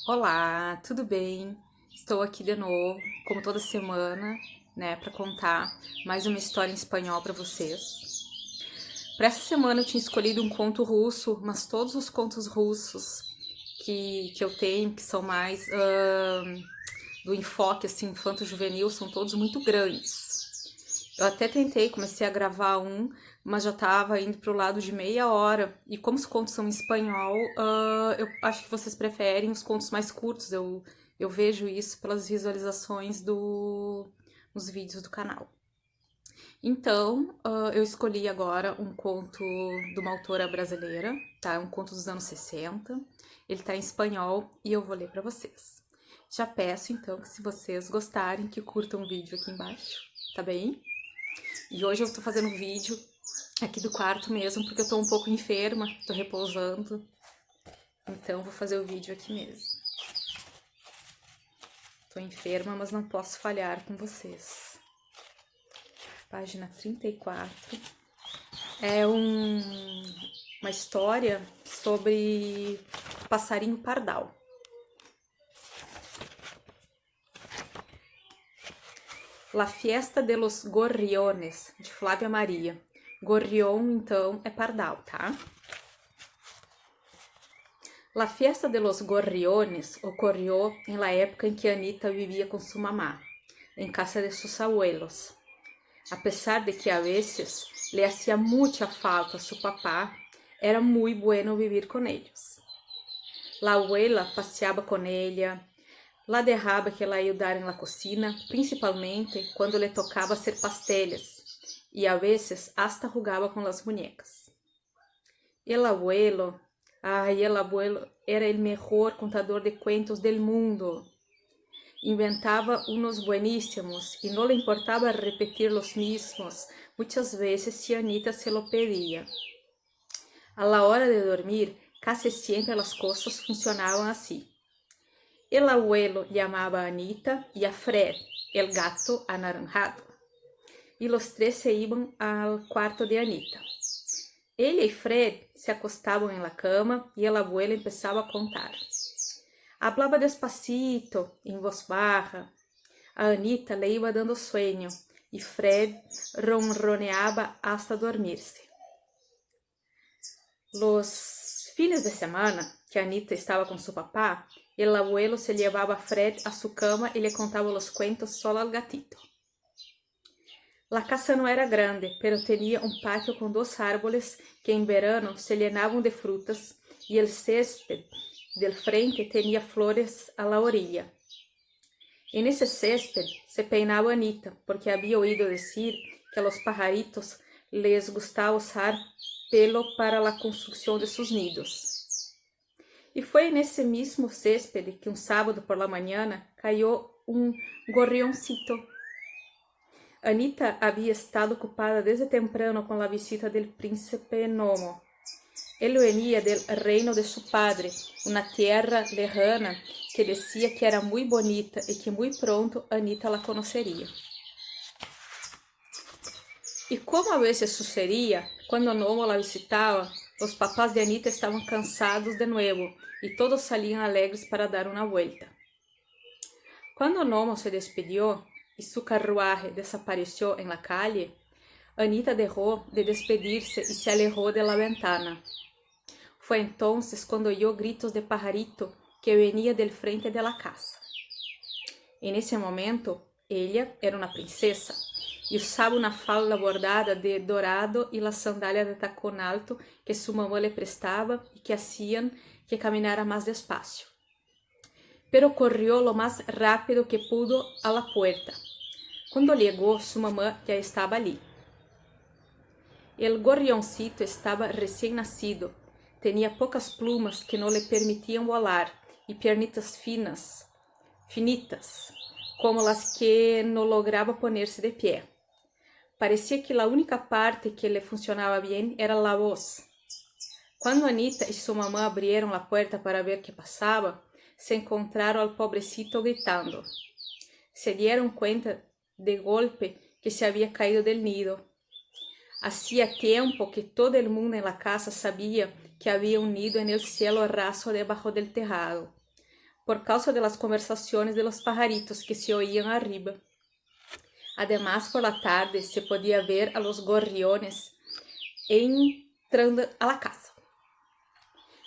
Olá, tudo bem? Estou aqui de novo, como toda semana, né, para contar mais uma história em espanhol para vocês. Para essa semana eu tinha escolhido um conto russo, mas todos os contos russos que eu tenho, que são mais do enfoque assim, infanto-juvenil, são todos muito grandes. Eu até tentei, comecei a gravar um, mas já estava indo para o lado de meia hora. E como os contos são em espanhol, eu acho que vocês preferem os contos mais curtos. Eu vejo isso pelas visualizações nos vídeos do canal. Então, eu escolhi agora um conto de uma autora brasileira, tá? Um conto dos anos 60. Ele tá em espanhol e eu vou ler para vocês. Já peço então que se vocês gostarem, que curtam o vídeo aqui embaixo, tá bem? E hoje eu tô fazendo um vídeo aqui do quarto mesmo, porque eu tô um pouco enferma, tô repousando. Então vou fazer o vídeo aqui mesmo. Tô enferma, mas não posso falhar com vocês. Página 34. É uma história sobre passarinho pardal. La Fiesta de los Gorriones, de Flávia Maria. Gorrión, então, é pardal, tá? La Fiesta de los Gorriones ocurrió en la época en que Anita vivía con su mamá, en casa de sus abuelos. A pesar de que a veces le hacía mucha falta a su papá, era muy bueno vivir con ellos. La abuela paseaba con ella, la dejaba que la ayudara en la cocina, principalmente cuando le tocaba hacer pasteles, y a veces hasta jugaba con las muñecas. El abuelo era el mejor contador de cuentos del mundo. Inventaba unos buenísimos y no le importaba repetir los mismos, muchas veces si Anita se lo pedía. A la hora de dormir, casi siempre las cosas funcionaban así. El abuelo llamaba a Anita y a Fred, el gato anaranjado, y los tres se iban al cuarto de Anita. Ele e Fred se acostavam em la cama e el abuelo empezaba a contar. Hablaba despacito, em voz baja. A Anita le iba dando sueño e Fred ronroneaba hasta dormirse. Los fines de semana que Anita estaba con su papá, el abuelo se llevaba a Fred a su cama y le contaba los cuentos solo al gatito. La casa no era grande, pero tenía un patio con dos árboles que en verano se llenaban de frutas y el césped del frente tenía flores a la orilla. En ese césped se peinaba Anita, porque había oído decir que a los pajaritos les gustaba usar pelo para la construcción de sus nidos. Y fue en ese mismo césped que un sábado por la mañana cayó un gorrioncito. Anita había estado ocupada desde temprano con la visita del príncipe Nomo. Él venía del reino de su padre, una tierra lejana que decía que era muy bonita y que muy pronto Anita la conocería. Y como a veces sucedía, cuando Nomo la visitaba, los papás de Anita estaban cansados de nuevo y todos salían alegres para dar una vuelta. Cuando Nomo se despidió y su carruaje desapareció en la calle, Anita dejó de despedirse y se alejó de la ventana. Fue entonces cuando oyó gritos de pajarito que venía del frente de la casa. En ese momento, ella era una princesa y usaba una falda bordada de dorado y las sandalias de tacón alto que su mamá le prestaba y que hacían que caminara más despacio. Pero corrió lo más rápido que pudo a la puerta. Cuando llegó, su mamá ya estaba allí. El gorrioncito estaba recién nacido. Tenía pocas plumas que no le permitían volar y piernitas finitas, como las que no lograba ponerse de pie. Parecía que la única parte que le funcionaba bien era la voz. Cuando Anita y su mamá abrieron la puerta para ver qué pasaba, se encontraron al pobrecito gritando. Se dieron cuenta de golpe que se había caído del nido. Hacía tiempo que todo el mundo en la casa sabía que había un nido en el cielo raso debajo del tejado. por causa de las conversaciones de los pajaritos que se oían arriba. Además, por la tarde se podía ver a los gorriones entrando a la casa.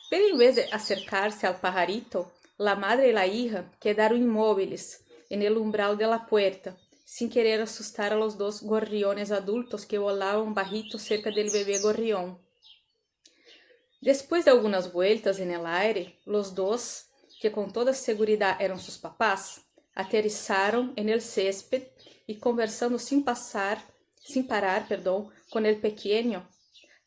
Pero en vez de acercarse al pajarito, la madre y la hija quedaron inmóviles en el umbral de la puerta, sin querer asustar a los dos gorriones adultos que volaban bajito cerca del bebé gorrión. Después de algunas vueltas en el aire, los dos, que con toda seguridad eran sus papás, aterrizaron en el césped y conversando sin parar, con el pequeño,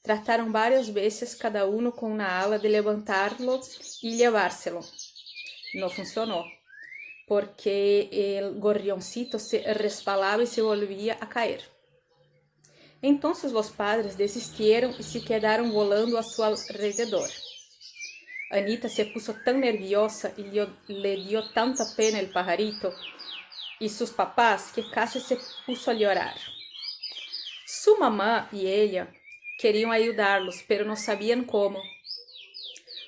trataron varias veces cada uno con una ala de levantarlo y llevárselo. No funcionó, porque el gorrioncito se resbalaba y se volvía a caer. Entonces los padres desistieron y se quedaron volando a su alrededor. Anita se puso tan nerviosa y le dio tanta pena el pajarito y sus papás que casi se puso a llorar. Su mamá y ella querían ayudarlos, pero no sabían cómo.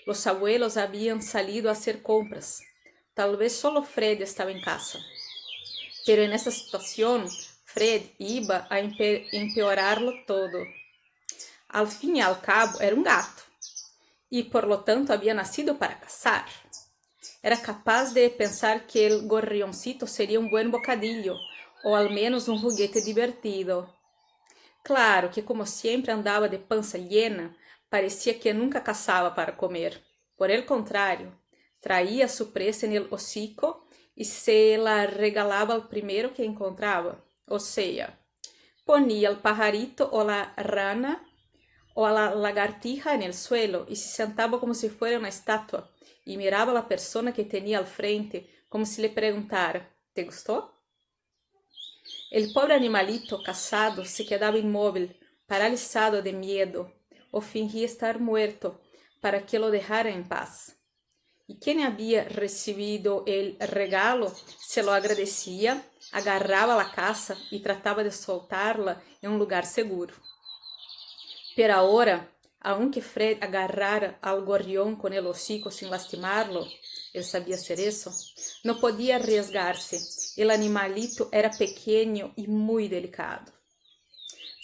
Los abuelos habían salido a hacer compras. Tal vez solo Fred estaba en casa. Pero en esa situación, Fred iba a empeorarlo todo. Al fin y al cabo, era un gato. Y por lo tanto había nacido para cazar. Era capaz de pensar que el gorrioncito sería un buen bocadillo, o al menos un juguete divertido. Claro que, como siempre andava de pança llena, parecia que nunca caçava para comer. Por el contrario, traía su presa en el hocico y se la regalaba al primero que encontraba. O sea, ponía al pajarito o la rana o a la lagartija en el suelo y se sentaba como si fuera una estatua y miraba a la persona que tenía al frente como si le preguntara, ¿te gustó? El pobre animalito cazado se quedaba inmóvil, paralizado de miedo, o fingía estar muerto para que lo dejaran en paz. Y quien había recibido el regalo se lo agradecía, agarraba la caza y trataba de soltarla en un lugar seguro. Pero ahora, aunque Fred agarrara al gorrión con el hocico sin lastimarlo, él sabía hacer eso, no podía arriesgarse. El animalito era pequeño y muy delicado.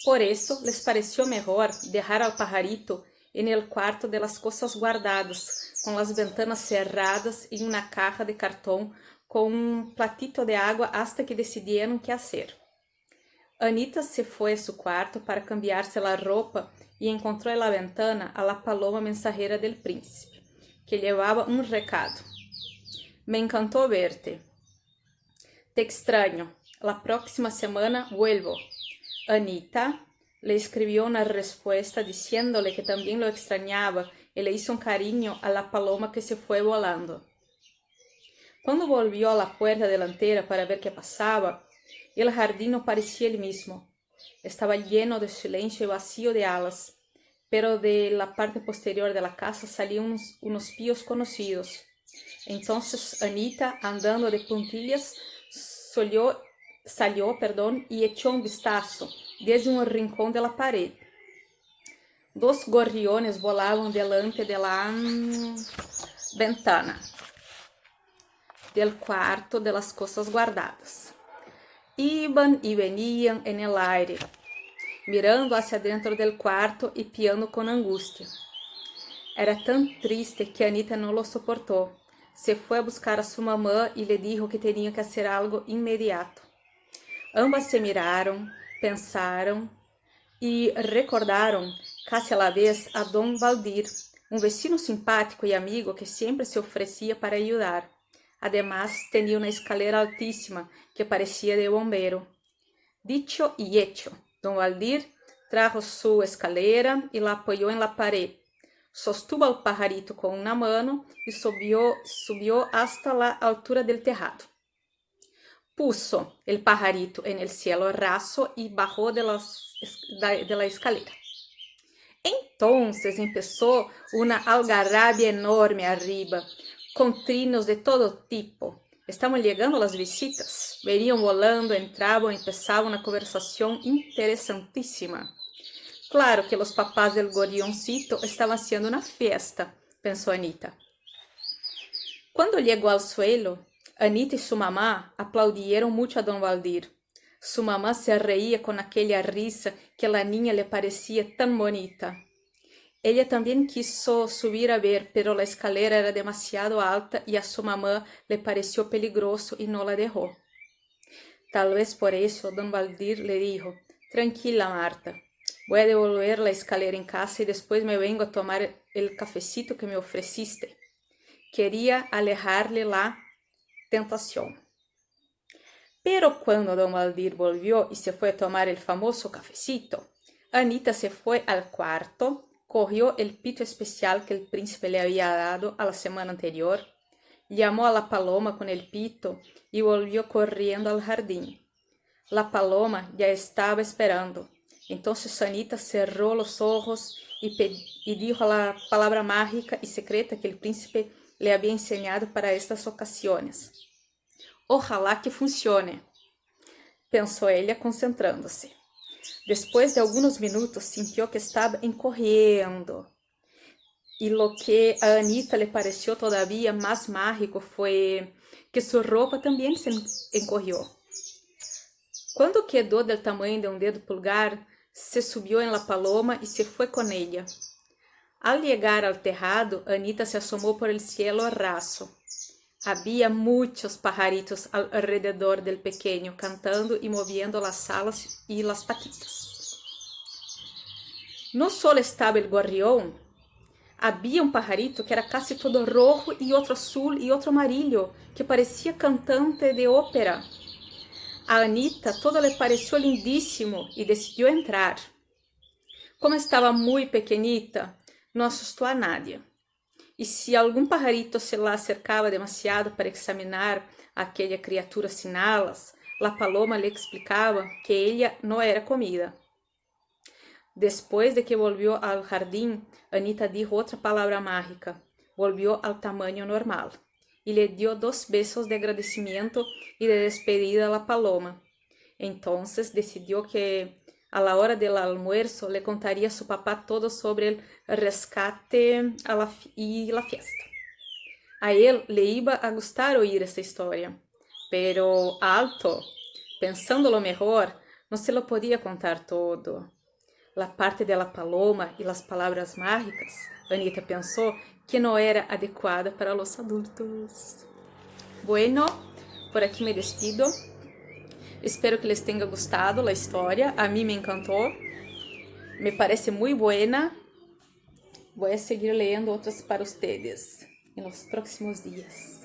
Por eso les pareció mejor dejar al pajarito en el cuarto de las cosas guardadas, con las ventanas cerradas y una caja de cartón con un platito de agua hasta que decidieron qué hacer. Anita se fue a su cuarto para cambiarse la ropa y encontró en la ventana a la paloma mensajera del príncipe, que llevaba un recado. Me encantó verte. Te extraño. La próxima semana vuelvo. Anita le escribió una respuesta diciéndole que también lo extrañaba y le hizo un cariño a la paloma que se fue volando. Cuando volvió a la puerta delantera para ver qué pasaba, el jardín no parecía el mismo. Estaba lleno de silencio y vacío de alas, pero de la parte posterior de la casa salían unos píos conocidos. Entonces Anita, andando de puntillas, salió y echó un vistazo desde un rincón de la pared. Dos gorriones volaban delante de la ventana del cuarto de las cosas guardadas. Iban y venían en el aire, mirando hacia dentro del cuarto y piando con angustia. Era tan triste que Anita no lo soportó. Se fue a buscar a su mamá y le dijo que tenía que hacer algo inmediato. Ambas se miraron, pensaron y recordaron casi a la vez a Don Valdir, un vecino simpático y amigo que siempre se ofrecía para ayudar. Además, tenía una escalera altísima que parecía de bombero. Dicho y hecho, Don Valdir trajo su escalera y la apoyó en la pared. Sostuvo al pajarito con una mano y subió hasta la altura del tejado. Puso el pajarito en el cielo raso y bajó de la escalera. Entonces empezó una algarabia enorme arriba, con trinos de todo tipo. Estaban llegando las visitas. Venían volando, entraban, empezaban una conversación interesantísima. Claro que los papás del gorrioncito estaban haciendo una fiesta, pensó Anita. Cuando llegó al suelo, Anita y su mamá aplaudieron mucho a don Valdir. Su mamá se reía con aquella risa que a la niña le parecía tan bonita. Ella también quiso subir a ver, pero la escalera era demasiado alta y a su mamá le pareció peligroso y no la dejó. Tal vez por eso don Valdir le dijo: tranquila, Marta, voy a devolver la escalera en casa y después me vengo a tomar el cafecito que me ofreciste. Quería alejarle la tentación. Pero cuando don Valdir volvió y se fue a tomar el famoso cafecito, Anita se fue al cuarto, cogió el pito especial que el príncipe le había dado a la semana anterior, llamó a la paloma con el pito y volvió corriendo al jardín. La paloma ya estaba esperando. Entonces Anita cerró los ojos y dijo la palabra mágica y secreta que el príncipe le había enseñado para estas ocasiones. Ojalá que funcione, pensó ella concentrándose. Después de algunos minutos sintió que estaba encorriendo. Y lo que a Anita le pareció todavía más mágico fue que su ropa también se encorrió. Cuando quedó del tamaño de un dedo pulgar, se subió en la paloma y se fue con ella. Al llegar al tejado, Anita se asomó por el cielo raso. Había muchos pajaritos alrededor del pequeño, cantando y moviendo las alas y las patitas. No solo estaba el gorrión, había un pajarito que era casi todo rojo y otro azul y otro amarillo, que parecía cantante de ópera. A Anita todo le pareció lindísimo y decidió entrar. Como estaba muy pequeñita, no asustó a nadie. E se algum pajarito se lá acercava demasiado para examinar aquela criatura sin alas, la paloma le explicava que ella no era comida. Después de que volvió al jardín, Anita dijo otra palabra mágica, volvió al tamaño normal y le dio 2 besos de agradecimiento y de despedida a la paloma. Entonces decidió que a la hora del almuerzo le contaría a su papá todo sobre el rescate y la fiesta. A él le iba a gustar oír esta historia, pero alto, pensándolo mejor, no se lo podía contar todo. La parte de la paloma y las palabras mágicas, Anita pensó que no era adecuada para los adultos. Bueno, por aquí me despido. Espero que les tenha gustado la historia. A mí me encantó. Me parece muy buena. Voy a seguir leyendo otras para ustedes en los próximos días.